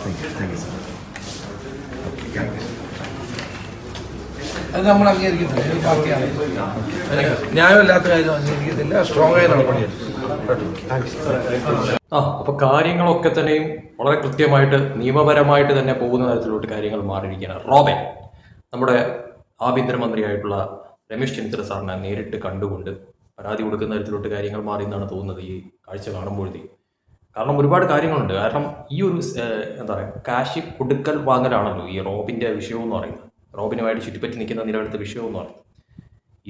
Thank you sir. അത് നമ്മൾ അംഗീകരിക്കുന്നില്ല. ഒരു പാർട്ടിയാണ്, ന്യായമില്ലാത്ത കാര്യം അംഗീകരിക്കത്തില്ല. സ്ട്രോങ് ആയി നടപടിയെടുക്കും. അപ്പൊ കാര്യങ്ങളൊക്കെ തന്നെയും വളരെ കൃത്യമായിട്ട് നിയമപരമായിട്ട് തന്നെ പോകുന്ന തരത്തിലോട്ട് കാര്യങ്ങൾ മാറിയിരിക്കുകയാണ്. റോബൻ നമ്മുടെ ആഭ്യന്തരമന്ത്രിയായിട്ടുള്ള രമേശ് ചെന്നിത്തല സാറിനെ നേരിട്ട് കണ്ടുകൊണ്ട് പരാതി കൊടുക്കുന്ന തരത്തിലോട്ട് കാര്യങ്ങൾ മാറി എന്നാണ് തോന്നുന്നത് ഈ കാഴ്ച കാണുമ്പോഴത്തേക്ക്. കാരണം ഒരുപാട് കാര്യങ്ങളുണ്ട്. കാരണം ഈ ഒരു എന്താ പറയുക, കാശ് കൊടുക്കൽ വാങ്ങലാണല്ലോ ഈ റോബിന്റെ വിഷയം എന്ന് പറയുന്നത്. റോബിനുമായിട്ട് ചുറ്റിപ്പറ്റി നിൽക്കുന്ന നിലവിലത്തെ വിഷയം എന്ന് പറയുന്നത്.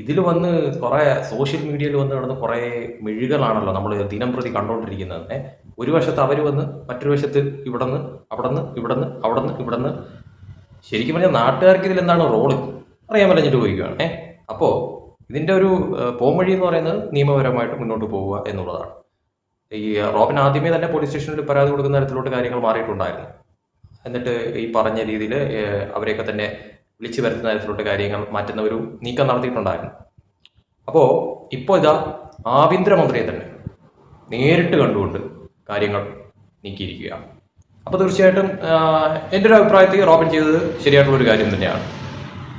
ഇതിൽ വന്ന് കുറേ സോഷ്യൽ മീഡിയയിൽ വന്ന് കിടന്ന് കുറേ മെഴുകളാണല്ലോ നമ്മൾ ദിനം പ്രതി കണ്ടുകൊണ്ടിരിക്കുന്നത്. ഒരു വശത്ത് അവർ വന്ന് മറ്റൊരു വശത്ത് ഇവിടുന്ന് അവിടുന്ന് ശരിക്കും പറഞ്ഞാൽ നാട്ടുകാർക്ക് ഇതിൽ എന്താണ് റോള് അറിയാൻ പറഞ്ഞിട്ട് പോയിക്കുകയാണ്. അപ്പോൾ ഇതിൻ്റെ ഒരു പോംവഴി എന്ന് പറയുന്നത് നിയമപരമായിട്ട് മുന്നോട്ട് പോവുക എന്നുള്ളതാണ്. ഈ റോബിൻ ആദ്യമേ തന്നെ പോലീസ് സ്റ്റേഷനിൽ പരാതി കൊടുക്കുന്ന തരത്തിലോട്ട് കാര്യങ്ങൾ മാറിയിട്ടുണ്ടായിരുന്നു. എന്നിട്ട് ഈ പറഞ്ഞ രീതിയിൽ അവരെയൊക്കെ തന്നെ വിളിച്ചു വരുത്തുന്ന തരത്തിലോട്ട് കാര്യങ്ങൾ മാറ്റുന്ന ഒരു നീക്കം നടത്തിയിട്ടുണ്ടായിരുന്നു. അപ്പോൾ ഇപ്പോൾ ഇതാ ആഭ്യന്തരമന്ത്രിയെ തന്നെ നേരിട്ട് കണ്ടുകൊണ്ട് കാര്യങ്ങൾ നീക്കിയിരിക്കുകയാണ്. അപ്പോൾ തീർച്ചയായിട്ടും എൻ്റെ ഒരു അഭിപ്രായത്തിൽ റോബിൻ ചെയ്തത് ശരിയായിട്ടുള്ളൊരു കാര്യം തന്നെയാണ്.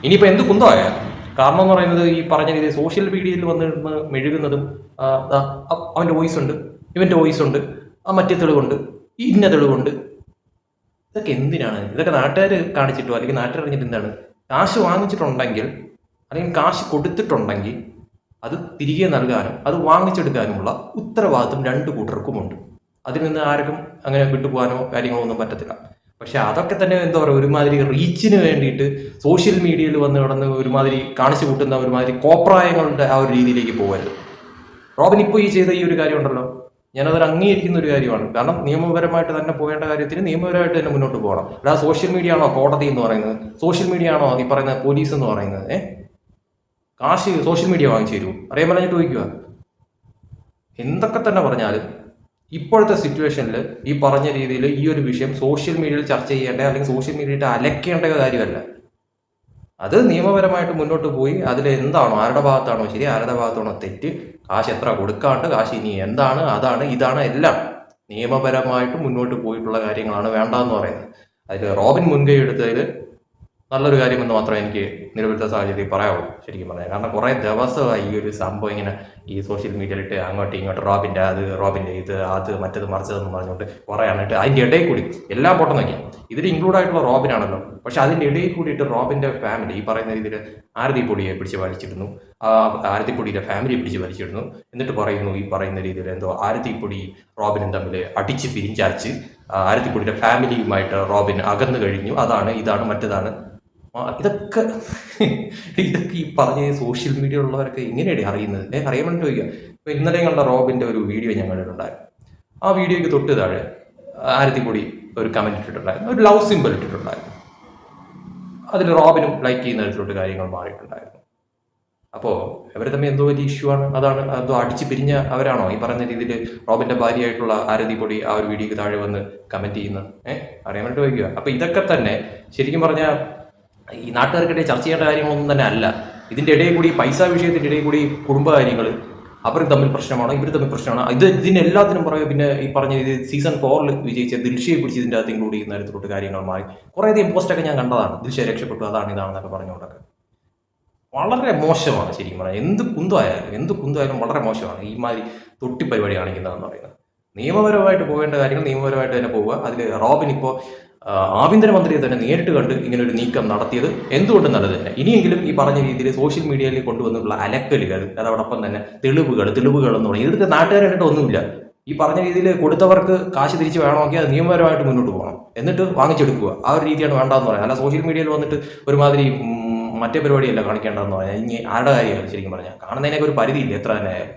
ഇനിയിപ്പോൾ എന്ത് കുന്തമായാലും, കാരണം എന്ന് പറയുന്നത് ഈ പറഞ്ഞ രീതിയിൽ സോഷ്യൽ മീഡിയയിൽ വന്നിരുന്ന് മെഴുകുന്നതും അവൻ്റെ വോയിസ് ഉണ്ട്, ഇവൻ്റെ വോയിസ് ഉണ്ട്, മറ്റേ തെളിവുണ്ട്, ഇന്ന തെളിവുണ്ട്, ഇതൊക്കെ എന്തിനാണ്? ഇതൊക്കെ നാട്ടുകാർ കാണിച്ചിട്ടോ അല്ലെങ്കിൽ നാട്ടുകാർ അറിഞ്ഞിട്ട് എന്താണ്? കാശ് വാങ്ങിച്ചിട്ടുണ്ടെങ്കിൽ അല്ലെങ്കിൽ കാശ് കൊടുത്തിട്ടുണ്ടെങ്കിൽ അത് തിരികെ നൽകാനും അത് വാങ്ങിച്ചെടുക്കാനുമുള്ള ഉത്തരവാദിത്വം രണ്ടു കൂട്ടർക്കുമുണ്ട്. അതിൽ നിന്ന് ആർക്കും അങ്ങനെ വിട്ടുപോകാനോ കാര്യങ്ങളോ ഒന്നും പറ്റത്തില്ല. പക്ഷെ അതൊക്കെ തന്നെ എന്താ പറയുക, ഒരുമാതിരി റീച്ചിന് വേണ്ടിയിട്ട് സോഷ്യൽ മീഡിയയിൽ വന്ന് കിടന്ന് ഒരുമാതിരി കാണിച്ചു കൂട്ടുന്ന ഒരുമാതിരി കോപ്രായങ്ങളുടെ ആ ഒരു രീതിയിലേക്ക് പോകരുത്. റോബിൻ ഇപ്പോൾ ഈ ചെയ്ത ഈ ഒരു കാര്യം ഉണ്ടല്ലോ, ഞാനതൊരു അംഗീകരിക്കുന്ന ഒരു കാര്യമാണ്. കാരണം നിയമപരമായിട്ട് തന്നെ പോകേണ്ട കാര്യത്തിന് നിയമപരമായിട്ട് തന്നെ മുന്നോട്ട് പോകണം. അല്ലാതെ സോഷ്യൽ മീഡിയ ആണോ കോടതി എന്ന് പറയുന്നത്, സോഷ്യൽ മീഡിയ ആണോ ഈ പറയുന്ന പോലീസ് എന്ന് പറയുന്നത്? കാശ് സോഷ്യൽ മീഡിയ വാങ്ങിച്ചു തരൂ അറിയാൻ പറഞ്ഞിട്ട് ചോദിക്കുക. എന്തൊക്കെ തന്നെ പറഞ്ഞാലും ഇപ്പോഴത്തെ സിറ്റുവേഷനിൽ ഈ പറഞ്ഞ രീതിയിൽ ഈ ഒരു വിഷയം സോഷ്യൽ മീഡിയയിൽ ചർച്ച ചെയ്യേണ്ട അല്ലെങ്കിൽ സോഷ്യൽ മീഡിയയിട്ട് അലക്കേണ്ട കാര്യമല്ല. അത് നിയമപരമായിട്ട് മുന്നോട്ട് പോയി അതിൽ എന്താണോ, ആരുടെ ഭാഗത്താണോ ശരി, ആരുടെ ഭാഗത്താണോ തെറ്റ്, കാശ് എത്ര കൊടുക്കാണ്ട്, കാശ് ഇനി എന്താണ്, അതാണ് ഇതാണ്, എല്ലാം നിയമപരമായിട്ട് മുന്നോട്ട് പോയിട്ടുള്ള കാര്യങ്ങളാണ് വേണ്ടതെന്ന് പറയുന്നത്. അതിൽ റോബിൻ മുൻകൈ എടുത്തതിൽ നല്ലൊരു കാര്യമെന്ന് മാത്രമേ എനിക്ക് നിലവിലത്തെ സാഹചര്യം പറയാവുള്ളൂ ശരിക്കും പറഞ്ഞാൽ. കാരണം കുറേ ദിവസമായി ഈ ഒരു സംഭവം ഇങ്ങനെ ഈ സോഷ്യൽ മീഡിയയിലിട്ട് അങ്ങോട്ടും ഇങ്ങോട്ടും റോബിൻ്റെ ഇത് അത് മറ്റത് മറിച്ചതെന്ന് പറഞ്ഞുകൊണ്ട് പറയാനായിട്ട് അതിൻ്റെ ഇടയിൽ കൂടി എല്ലാം പൊട്ടം നോക്കിയാൽ ഇതിൽ ഇൻക്ലൂഡ് ആയിട്ടുള്ള റോബിനാണല്ലോ. പക്ഷെ അതിൻ്റെ ഇടയിൽ കൂടിയിട്ട് റോബിൻ്റെ ഫാമിലി ഈ പറയുന്ന രീതിയിൽ ആരതിപ്പൊടിയെ പിടിച്ച് വലിച്ചിടുന്നു, ആരതിപ്പൊടിയുടെ ഫാമിലിയെ പിടിച്ച് വലിച്ചിടുന്നു. എന്നിട്ട് പറയുന്നു ഈ പറയുന്ന രീതിയിൽ എന്തോ ആരതിപ്പൊടി റോബിനും തമ്മിൽ അടിച്ച് പിരിഞ്ചാച്ച് ആരതിപ്പൊടിയുടെ ഫാമിലിയുമായിട്ട് റോബിൻ അകന്നു കഴിഞ്ഞു, അതാണ് ഇതാണ് മറ്റേതാണ്. ഇതൊക്കെ ഈ പറഞ്ഞ സോഷ്യൽ മീഡിയ ഉള്ളവരൊക്കെ എങ്ങനെയാണ് അറിയുന്നത്? അറിയാൻ വേണ്ടി ചോദിക്കുക. ഇപ്പൊ ഇന്നലെ കണ്ട റോബിന്റെ ഒരു വീഡിയോ ഞാൻ കണ്ടിട്ടുണ്ടായിരുന്നു. ആ വീഡിയോയ്ക്ക് തൊട്ട് താഴെ ആരതിപ്പൊടി ഒരു കമന്റ് ഇട്ടിട്ടുണ്ടായിരുന്നു, ഒരു ലവ് സിമ്പിൾ ഇട്ടിട്ടുണ്ടായിരുന്നു. അതിൽ റോബിനും ലൈക്ക് ചെയ്യുന്ന തരത്തിലോട്ട് കാര്യങ്ങൾ മാറിയിട്ടുണ്ടായിരുന്നു. അപ്പോൾ അവർ തമ്മിൽ എന്തോ വലിയ ഇഷ്യൂ ആണ്, അതാണ് എന്തോ അടിച്ച് പിരിഞ്ഞ അവരാണോ ഈ പറയുന്ന രീതിയിൽ റോബിന്റെ ഭാര്യയായിട്ടുള്ള ആരതിപ്പൊടി ആ ഒരു വീഡിയോയ്ക്ക് താഴെ വന്ന് കമന്റ് ചെയ്യുന്നത്? അറിയാൻ വേണ്ടി ചോദിക്കുക. അപ്പൊ ഇതൊക്കെ തന്നെ ശരിക്കും പറഞ്ഞാൽ ഈ നാട്ടുകാർക്കിടയിൽ ചർച്ച ചെയ്യേണ്ട കാര്യങ്ങളൊന്നും തന്നെ അല്ല. ഇതിൻ്റെ ഇടയിൽ കൂടി പൈസ വിഷയത്തിൻ്റെ ഇടയിൽ കൂടി കുടുംബകാര്യങ്ങൾ അവർ തമ്മിൽ പ്രശ്നമാണോ ഇവർ തമ്മിൽ പ്രശ്നമാണോ, ഇതിനെല്ലാത്തിനും പറയുക. പിന്നെ ഈ പറഞ്ഞ ഇത് സീസൺ 4 വിജയിച്ച ദിൽഷയെ പിടിച്ച് ഇതിൻ്റെ അകത്ത് ഇൻക്ലൂഡ് ചെയ്യുന്ന തരത്തിലോട്ട് കാര്യങ്ങൾ മാറി. കുറേയധികം പോസ്റ്റൊക്കെ ഞാൻ കണ്ടതാണ്, ദിൽഷ രക്ഷപ്പെട്ടു അതാണ് ഇതാണെന്നൊക്കെ പറഞ്ഞുകൊണ്ടൊക്കെ. വളരെ മോശമാണ് ശരിക്കും പറഞ്ഞാൽ. എന്ത് കുന്തമായാലും വളരെ മോശമാണ് ഈ മാതിരി തൊട്ടി പരിപാടി കാണിക്കുന്നതെന്ന് പറയുന്നത്. നിയമപരമായിട്ട് പോകേണ്ട കാര്യങ്ങൾ നിയമപരമായിട്ട് തന്നെ പോവുക. അതിൽ റോബിൻ ഇപ്പോൾ ആഭ്യന്തരമന്ത്രിയെ തന്നെ നേരിട്ട് കണ്ട് ഇങ്ങനെ ഒരു നീക്കം നടത്തിയത് എന്തുകൊണ്ടും നല്ലത് തന്നെ. ഇനിയെങ്കിലും ഈ പറഞ്ഞ രീതിയിൽ സോഷ്യൽ മീഡിയയിൽ കൊണ്ടുവന്നിട്ടുള്ള അലക്കലുകൾ, അതോടൊപ്പം തന്നെ തെളിവുകൾ എന്ന് പറയും, ഇതൊക്കെ നാട്ടുകാരായിട്ട് ഒന്നുമില്ല. ഈ പറഞ്ഞ രീതിയിൽ കൊടുത്തവർക്ക് കാശ് തിരിച്ച് വേണമെങ്കിൽ അത് നിയമപരമായിട്ട് മുന്നോട്ട് പോകണം, എന്നിട്ട് വാങ്ങിച്ചെടുക്കുക. ആ ഒരു രീതിയാണ് വേണ്ടതെന്ന് പറയാം. അല്ല സോഷ്യൽ മീഡിയയിൽ വന്നിട്ട് ഒരുമാതിരി മറ്റേ പരിപാടിയല്ല കാണിക്കേണ്ടതെന്ന് പറയാം. ഇനി ആരുടെ കാര്യമാണ് ശരിക്കും പറഞ്ഞാൽ? കാണുന്നതിനൊക്കെ ഒരു പരിധിയില്ല എത്ര തന്നെ ആയാലും.